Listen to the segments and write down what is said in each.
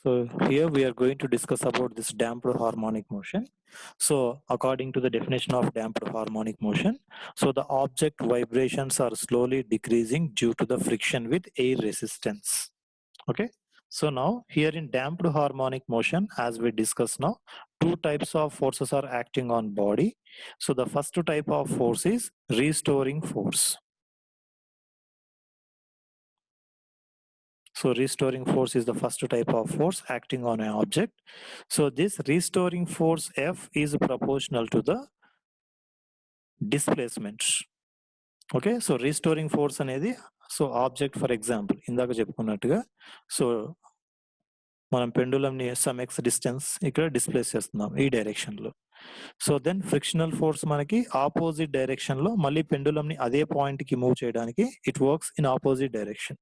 So here we are going to discuss about this damped harmonic motion. So according to the definition of damped harmonic motion, so the object vibrations are slowly decreasing due to the friction with air resistance. Okay. So now here in damped harmonic motion, as we discuss now, two types of forces are acting on body. So the first type of force is restoring force. So restoring force is the first type of force acting on an object. So this restoring force F is proportional to the displacement. Okay, so restoring force అనేది so object for example ఇందాక చెప్పుకున్నట్టుగా so మనం పెండులంని some X distance ఇక్కడ displays చేస్తున్నాం ఈ direction లో. So then frictional force మనకి opposite direction లో మళ్ళీ పెండులంని అదే పాయింట్ కి మూవ్ చేయడానికి it works in opposite direction.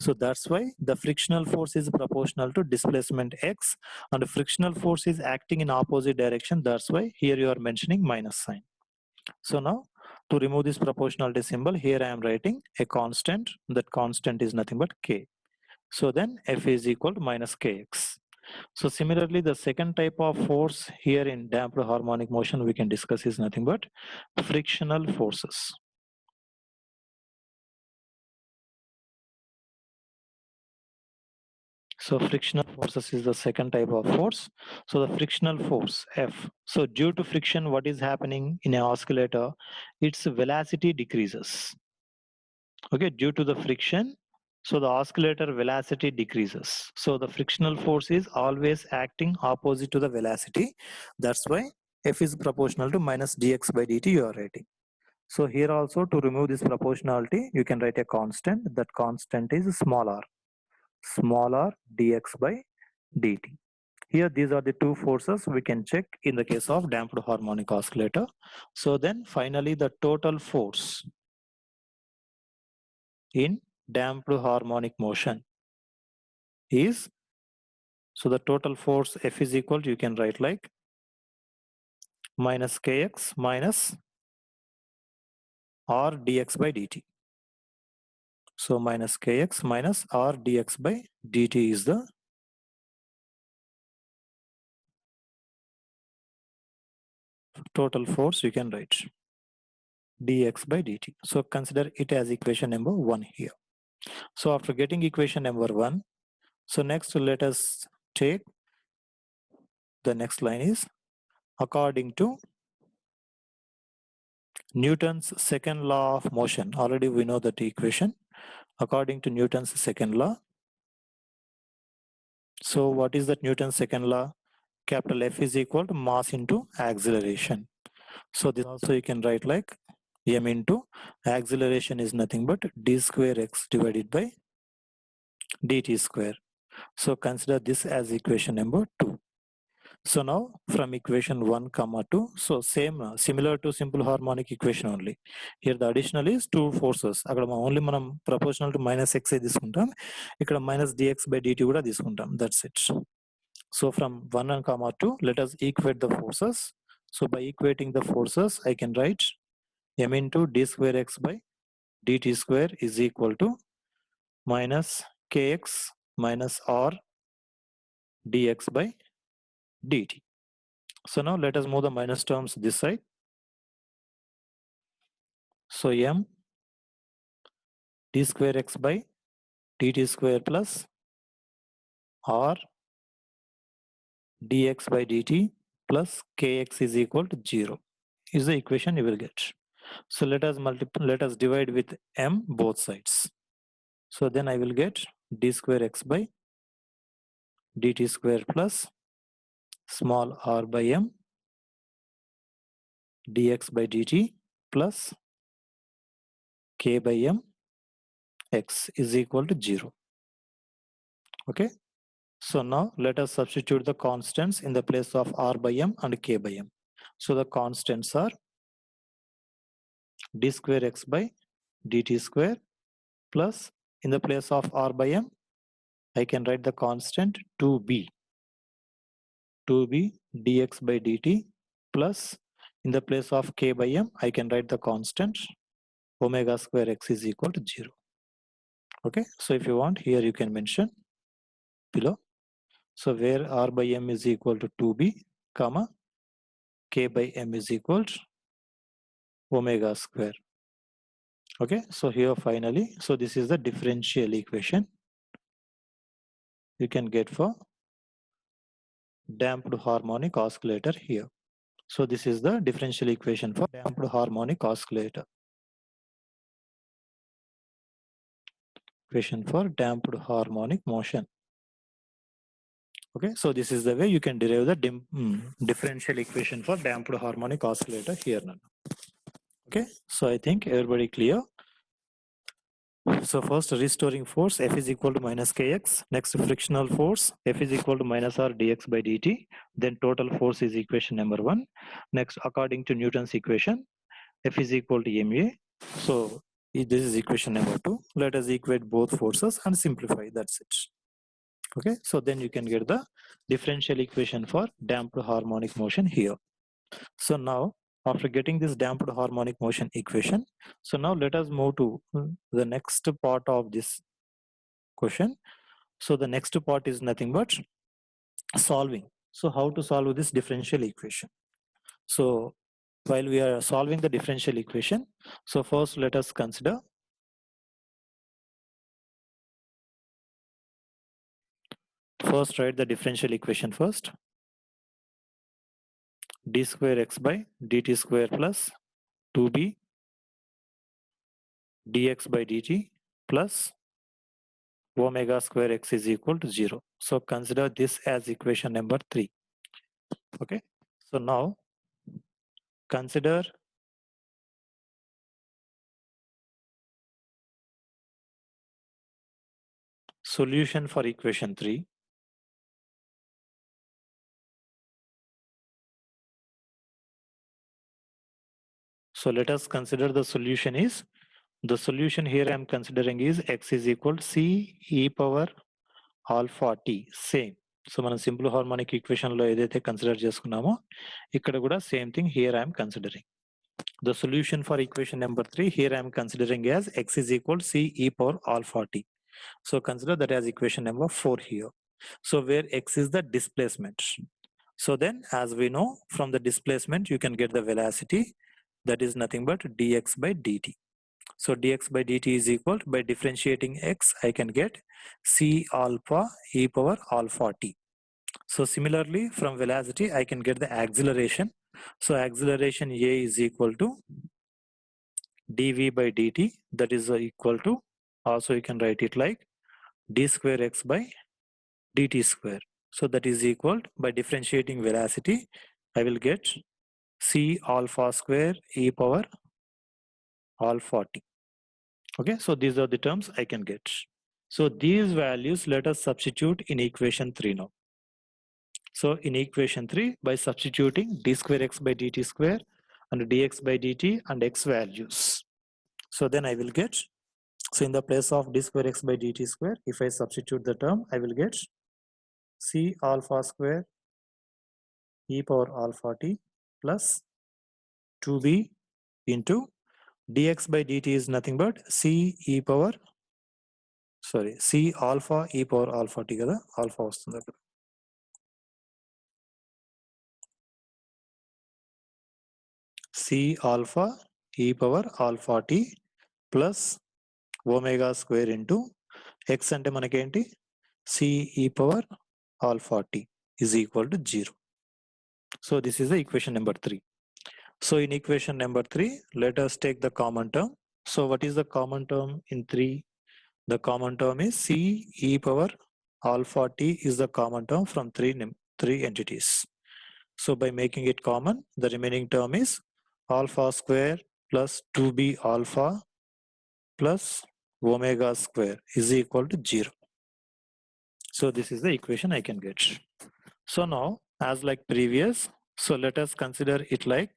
So that's why the frictional force is proportional to displacement x and frictional force is acting in opposite direction. That's why here you are mentioning minus sign. So now to remove this proportionality symbol, here I am writing a constant. That constant is nothing but k. So then F is equal to minus kx. So similarly, the second type of force here in damped harmonic motion we can discuss is nothing but frictional forces. So frictional forces is the second type of force. So the frictional force F. So due to friction, what is happening in an oscillator? Its velocity decreases. Okay, due to the friction, so the oscillator velocity decreases. So the frictional force is always acting opposite to the velocity. That's why F is proportional to minus dx by dt you are writing. So here also to remove this proportionality, you can write a constant. That constant is small r dx by dt. Here these are the two forces we can check in the case of damped harmonic oscillator. So then finally the total force in damped harmonic motion is, so the total force F is equal to, you can write like minus kx minus r dx by dt. So minus kx minus r dx by dt is the total force you can write dx by dt. So consider it as equation number 1 here. So after getting equation number 1, so next let us take the next line is according to Newton's second law of motion. Already we know that equation. According to Newton's second law. So what is that Newton's second law? Capital F is equal to mass into acceleration. So this also you can write like m into acceleration is nothing but d square x divided by dt square. So consider this as equation number 2. So now from equation 1 comma 2, so same similar to simple harmonic equation only. Here the additional is two forces. Akkada only manam proportional to minus x తీసుకుంటాం, ఇక్కడ minus dx by dt కూడా తీసుకుంటాం. That's it. So from 1 and comma 2, let us equate the forces. So by equating the forces, I can write m into d square x by dt square is equal to minus kx minus r dx by dt. So now let us move the minus terms this side. So m d square x by dt square plus r dx by dt plus kx is equal to 0 is the equation you will get. So let us divide with m both sides. So then I will get d square x by dt square plus small r by m dx by dt plus k by m x is equal to 0. Okay. So now let us substitute the constants in the place of r by m and k by m. So the constants are d square x by dt square plus in the place of r by m, I can write the constant 2b dx by dt plus in the place of k by m, I can write the constant omega square x is equal to 0. Okay, so if you want here you can mention below. So where R by M is equal to 2B, comma, K by M is equal to omega square. Okay, so here finally, so this is the differential equation you can get for damped harmonic oscillator here. So this is the differential equation for damped harmonic oscillator. Equation for damped harmonic motion. Okay, so this is the way you can derive the differential equation for damped harmonic oscillator here now. Okay, so I think everybody clear. So first restoring force F is equal to minus Kx. Next frictional force F is equal to minus R dx by dt. Then total force is equation number 1. Next, according to Newton's equation, F is equal to ma. So this is equation number 2. Let us equate both forces and simplify. That's it. Okay, so then you can get the differential equation for damped harmonic motion here. So now, after getting this damped harmonic motion equation, so now let us move to the next part of this question. So the next part is nothing but solving. So how to solve this differential equation? So while we are solving the differential equation, so first let us consider write the differential equation first. D square x by dt square plus 2b dx by dt plus omega square x is equal to 0. So consider this as equation number 3. Okay. So now consider solution for equation 3. So let us consider the solution is, the solution here I am considering is x is equal to c e power alpha t, same. So మనం simple harmonic equation లో ఏదైతే consider చేసుకున్నామో ఇక్కడ కూడా same thing here I'm considering. The solution for equation number 3 here I am considering as x is equal to c e power alpha t. So consider that as equation number 4 here. So where x is the displacement. So then as we know from the displacement you can get the velocity, that is nothing but dx by dt. So dx by dt is equal to, by differentiating x I can get c alpha e power alpha t. So similarly from velocity I can get the acceleration. So acceleration a is equal to dv by dt, that is equal to, also you can write it like d square x by dt square. So that is equal to, by differentiating velocity I will get c alpha square e power alpha t. Okay, so these are the terms I can get. So these values let us substitute in equation 3 now. So in equation 3 by substituting d square x by dt square and dx by dt and x values. So then I will get, so in the place of d square x by dt square, if I substitute the term, I will get c alpha square e power alpha t plus 2b into dx by dt is nothing but c e power, sorry, c alpha e power alpha t kada, alpha vastundi akkada. C alpha e power alpha t plus omega square into x ante manakenti c e power alpha t is equal to 0. So this is the equation number 3. So in equation number 3, let us take the common term. So what is the common term in 3? The common term is c e power alpha t is the common term from three entities. So by making it common, the remaining term is alpha square plus 2b alpha plus omega square is equal to 0. So this is the equation I can get. So now, as like previous, so let us consider it like,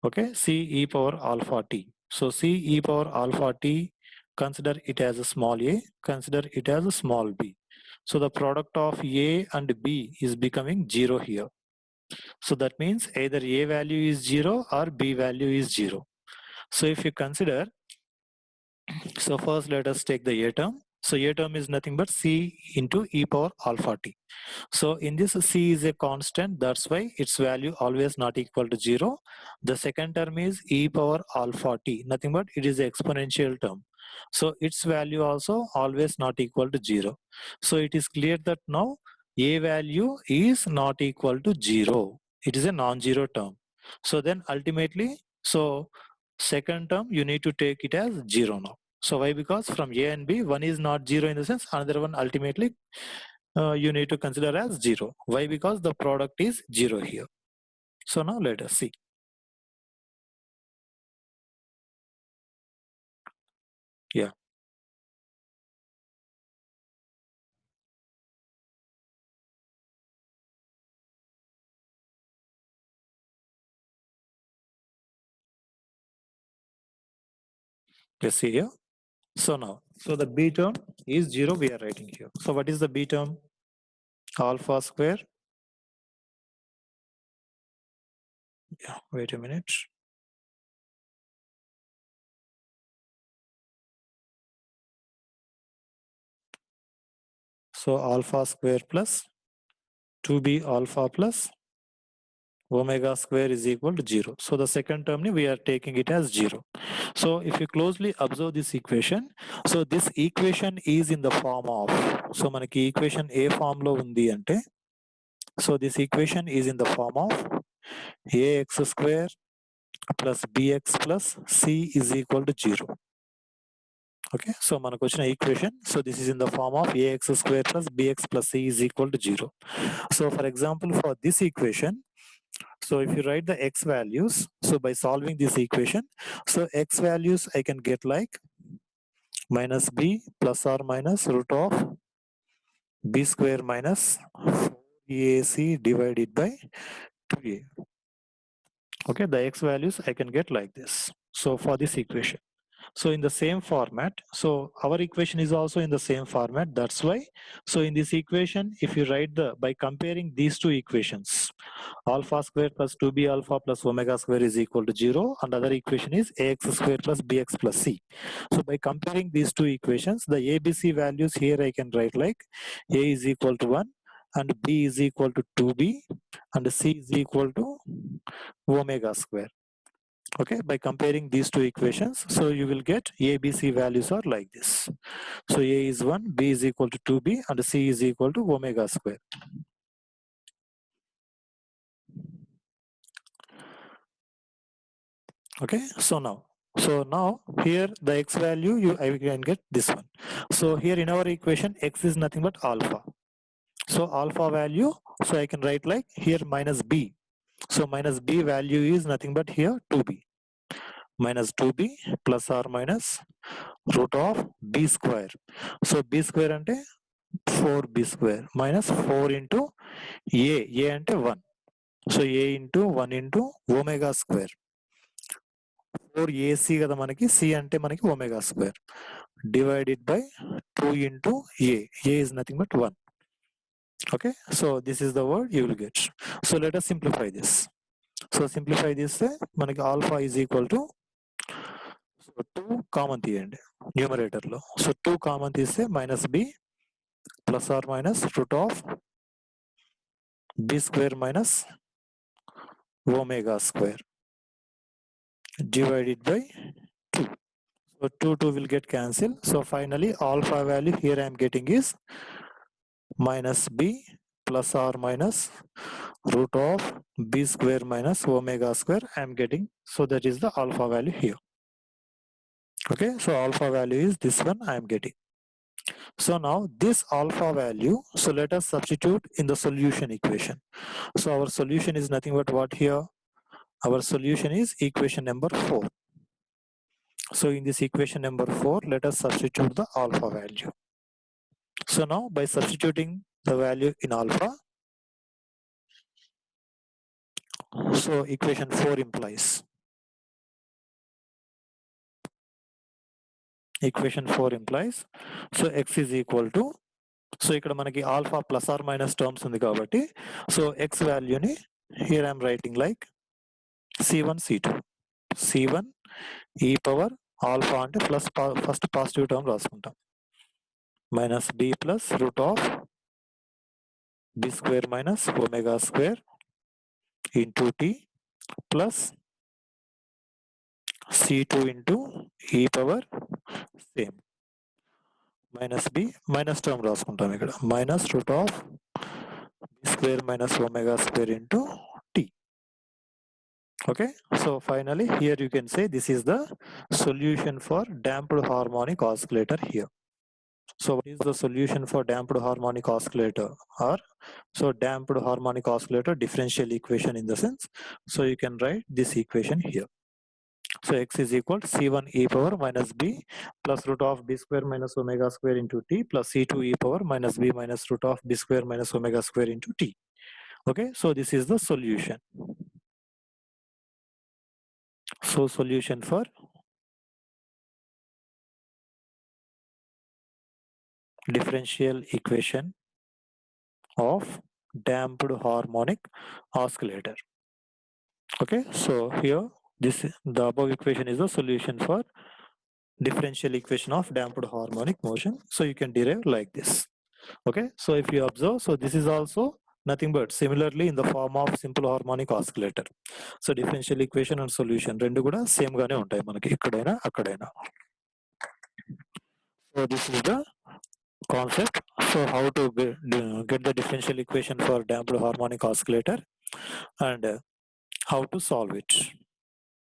okay, c e power alpha t. So c e power alpha t, consider it as a small a, consider it as a small b. So the product of a and b is becoming 0 here. So that means either a value is 0 or b value is 0. So if you consider, so first let us take the a term. So A term is nothing but C into e power alpha t. So in this, C is a constant, that's why its value always not equal to 0. The second term is e power alpha t, nothing but it is an exponential term. So its value also always not equal to 0. So it is clear that now A value is not equal to 0. It is a non-zero term. So then ultimately, so second term you need to take it as 0 now. So why? Because from A and B, one is not 0 in the sense, another one ultimately you need to consider as 0. Why? Because the product is 0 here. So now let us see. Yeah. Let's see here. So now, so the B term is 0, we are writing here. So what is the B term? Alpha square. Yeah, wait a minute. So alpha square plus 2b alpha plus omega square is equal to 0. So the second term we are taking it as 0. So if you closely observe this equation, so this equation is in the form of, so manaki equation A form lo undi ante, so this equation is in the form of ax square plus bx plus c is equal to 0. Okay, so manaku vachina equation, so this is in the form of ax square plus bx plus c is equal to 0. So for example, for this equation, so if you write the x values, so by solving this equation, so x values I can get like minus b plus or minus root of b square minus 4ac divided by 2a. Okay, the x values I can get like this. So for this equation, so in the same format, so our equation is also in the same format, that's why, so in this equation, if you write the, by comparing these two equations, alpha square plus 2b alpha plus omega square is equal to 0, and other equation is ax square plus bx plus c. So by comparing these two equations, the ABC values here I can write like a is equal to 1 and b is equal to 2b and c is equal to omega square. Okay, by comparing these two equations, so you will get ABC values are like this. So a is 1, b is equal to 2b and c is equal to omega square. Okay, so now here the x value I can get this one. So here in our equation x is nothing but alpha. So alpha value, so I can write like here minus b. So minus b value is nothing but here 2b. Minus 2b plus or minus root of b square. So b square ante 4b square minus 4 into a ante 1. So a into 1 into omega square. 4ac kada manaki, c ante manaki omega square divided by 2 into a is nothing but 1. Okay, so this is the word you will get. So let us simplify this. So simplify this, manaki alpha is equal to, so 2 common తీయండి numerator లో. So 2 common తీస్తే minus b plus or minus root of b square minus omega square divided by 2. So 2 will get cancelled. So finally alpha value here I am getting is minus b plus or minus root of b square minus omega square I am getting. So that is the alpha value here. Okay, so alpha value is this one I am getting. So now this alpha value, so let us substitute in the solution equation. So our solution is nothing but what here? Our solution is equation number 4. So in this equation number 4, let us substitute the alpha value. So now by substituting the value in alpha, so equation 4 implies, equation 4 implies, so x is equal to, so ఇక్కడ మనకి alpha plus or minus terms ఉంది కాబట్టి, so x value ni here I am writing like c1 c2 c1 e power alpha అంటే plus first positive term రాసుకుంటాం. minus b plus root of b square minus omega square into t plus c2 into e power same minus b minus term రాసుకుంటాం ఇక్కడ minus root of b square minus omega square into t. Okay, so finally here you can say this is the solution for damped harmonic oscillator here. So what is the solution for damped harmonic oscillator? Or so damped harmonic oscillator differential equation in the sense, so you can write this equation here. So x is equal to c1 e power minus b plus root of b square minus omega square into t plus c2 e power minus b minus root of b square minus omega square into t. Okay, so this is the solution. So solution for differential equation of damped harmonic oscillator. Okay, so here the above equation is the solution for differential equation of damped harmonic motion. So you can derive like this. Okay, so if you observe, so this is also nothing but similarly in the form of simple harmonic oscillator. So differential equation and solution రెండు కూడా same గానే ఉంటాయి మనకి ఇక్కడైనా అక్కడైనా. So this is the concept. So how to get the differential equation for damped harmonic oscillator and how to solve it.